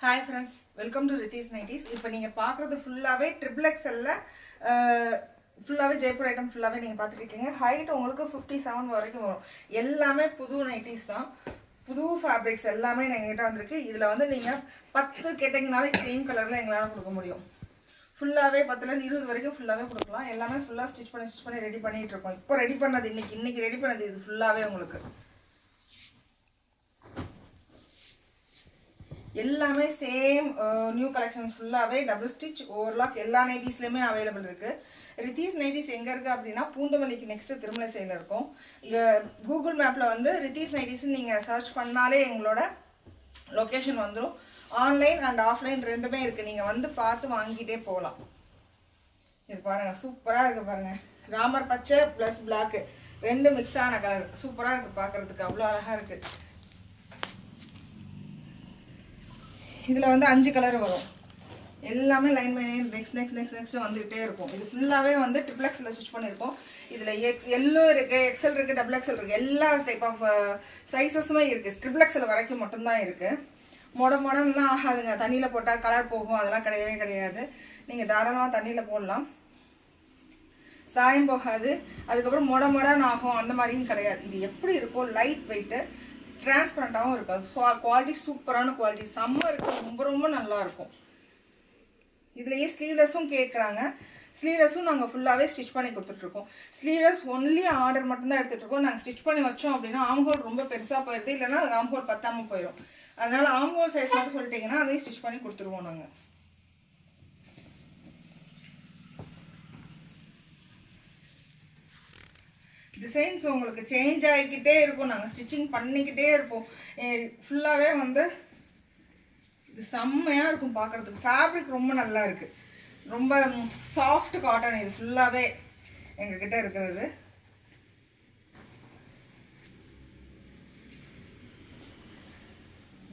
Hi friends, welcome to Rithis Nighties. இப்போ நீங்க பார்க்குறது ஃபுல்லாவே ட்ரிபிள் எக்ஸ்எல்ல ஃபுல்லாவே ஜெய்ப்பூர் ஐட்டம் ஃபுல்லாவே நீங்க பார்த்துட்டு இருக்கீங்க. ஹைட் உங்களுக்கு 57 வரைக்கும் வரும். எல்லாமே புது நைட்டீஸ் தான். புது ஃபேப்ரிக்ஸ் எல்லாமே எங்ககிட்ட வந்திருக்கு. இதுல வந்து நீங்க 10 கேட்டீங்கனாலே சேம் கலர்ல எங்களால கொடுக்க முடியும். ஃபுல்லாவே 10ல இருந்து 20 வரைக்கும் ஃபுல்லாவே கொடுக்கலாம். எல்லாமே ஃபுல்லா ஸ்டிட்ச் பண்ணி ரெடி பண்ணிட்டு இருக்கோம். இப்போ ரெடி பண்ணது இன்னைக்கு ரெடி பண்ணது இது ஃபுல்லாவே உங்களுக்கு எல்லாமே சேம் நியூ கலெக்ஷன்ஸ் ஃபுல்லாவே டபுள் ஸ்டிச் ஓவர்லாக் எல்லா நைட்டீஸ்லயுமே அவைலபிள் இருக்கு. ரித்தீஸ் நைட்டீஸ் எங்க இருக்கு அப்படின்னா பூந்தமல்லிக்கு நெக்ஸ்ட் திருமலை சைடுல இருக்கும். இங்க கூகுள் மேப்ல வந்து ரித்தீஸ் நைட்டீஸ் நீங்க சர்ச் பண்ணாலே எங்களோட லொகேஷன் வந்துடும். ஆன்லைன் அண்ட் ஆஃப்லைன் ரெண்டுமே இருக்கு. நீங்க வந்து பார்த்து வாங்கிட்டே போகலாம். இது பாருங்க சூப்பரா இருக்கு பாருங்க. ராமர் பச்சை பிளஸ் பிளாக் ரெண்டு மிக்ஸ் ஆன கலர் சூப்பரா இருக்கு பார்க்கிறதுக்கு அவ்வளோ அழகா இருக்கு. இதில் வந்து 5 கலர் வரும். எல்லாமே லைன் பை லைன் நெக்ஸ்ட் வந்துகிட்டே இருக்கும். இது ஃபுல்லாகவே வந்து ட்ரிபிள் எக்ஸில் ஸ்டிச் பண்ணியிருக்கோம். இதில் எல்லோ இருக்குது, எக்ஸல் இருக்குது, டபுள் எக்ஸல் இருக்குது. எல்லா டைப் ஆஃப் சைஸஸுமே இருக்குது. ட்ரிபிள் எக்ஸல் வரைக்கும் மட்டும்தான் இருக்குது. மொடலாம் ஆகாதுங்க. தண்ணியில் போட்டால் கலர் போகும் அதெல்லாம் கிடையவே கிடையாது. நீங்கள் தாராளமாக தண்ணியில் போடலாம், சாயம் போகாது. அதுக்கப்புறம் மொடன்னு ஆகும் அந்த மாதிரியும் கிடையாது. இது எப்படி இருக்கும், லைட் வெயிட்டு, டிரான்ஸ்பரண்டாகவும் இருக்காது. குவாலிட்டி சூப்பரான குவாலிட்டி, செம்ம இருக்கு, ரொம்ப நல்லா இருக்கும். இதுலேயே ஸ்லீவ்லெஸ்ஸும் கேட்குறாங்க. ஸ்லீவ்லெஸ்ஸும் நாங்கள் ஃபுல்லாகவே ஸ்டிச் பண்ணி கொடுத்துட்ருக்கோம். ஸ்லீவ்லெஸ் ஒன்லி ஆர்டர் மட்டும்தான் எடுத்துகிட்டு இருக்கோம். நாங்கள் ஸ்டிச் பண்ணி வச்சோம் அப்படின்னா ஆம்ஹோல் ரொம்ப பெருசாக போயிடுது, இல்லைன்னா ஆம்ஹோல் பத்தாமல் போயிடும். அதனால ஆம்ஹோல் சைஸ் மட்டும் சொல்லிட்டீங்கன்னா அதையும் ஸ்டிச் பண்ணி கொடுத்துருவோம் நாங்கள். டிசைன்ஸ் உங்களுக்கு சேஞ்ச் ஆகிக்கிட்டே இருக்கும். நாங்கள் ஸ்டிச்சிங் பண்ணிக்கிட்டே இருப்போம். ஃபுல்லாகவே வந்து இது செம்மையாக இருக்கும் பார்க்குறதுக்கு. ஃபேப்ரிக் ரொம்ப நல்லா இருக்குது. ரொம்ப சாஃப்ட் காட்டன். இது ஃபுல்லாகவே எங்ககிட்ட இருக்கிறது.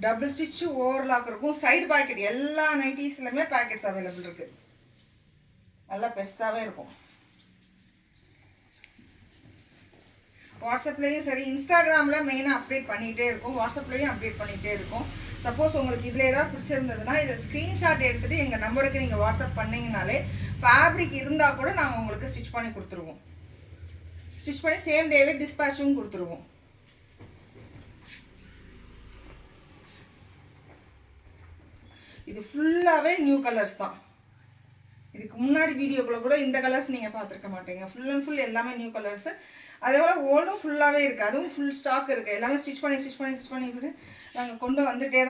டபுள் ஸ்டிச்சு ஓவர்லாக் இருக்கும். சைடு பாக்கெட் எல்லா நைட்டீஸ்லையுமே பாக்கெட்ஸ் அவைலபிள் இருக்குது. நல்லா பெருசாகவே இருக்கும். வாட்ஸ்அப்லேயும் சரி, இன்ஸ்டாகிராமில் மெயினாக அப்டேட் பண்ணிகிட்டே இருக்கும். வாட்ஸ்அப்லேயும் அப்டேட் பண்ணிகிட்டே இருக்கும். சப்போஸ் உங்களுக்கு இதில் ஏதாவது பிடிச்சிருந்ததுன்னா இதை ஸ்க்ரீன்ஷாட் எடுத்துகிட்டு எங்கள் நம்பருக்கு நீங்கள் வாட்ஸ்அப் பண்ணிங்கனாலே ஃபேப்ரிக் இருந்தால் கூட நாங்கள் உங்களுக்கு ஸ்டிச் பண்ணி கொடுத்துருவோம். ஸ்டிச் பண்ணி சேம் டேவே டிஸ்பேச்சும் கொடுத்துருவோம். இது ஃபுல்லாகவே நியூ கலர்ஸ் தான். இதுக்கு முன்னாடி வீடியோக்குள்ள கூட இந்த கலர்ஸ் நீங்கள் பார்த்துருக்க மாட்டீங்க. ஃபுல் அண்ட் ஃபுல் எல்லாமே நியூ கலர்ஸ். அதே போல் ஓல்டும் ஃபுல்லாகவே இருக்குது. அதுவும் ஃபுல் ஸ்டாக் இருக்குது. எல்லாமே ஸ்டிச் பண்ணி நாங்கள் கொண்டு வந்துட்டே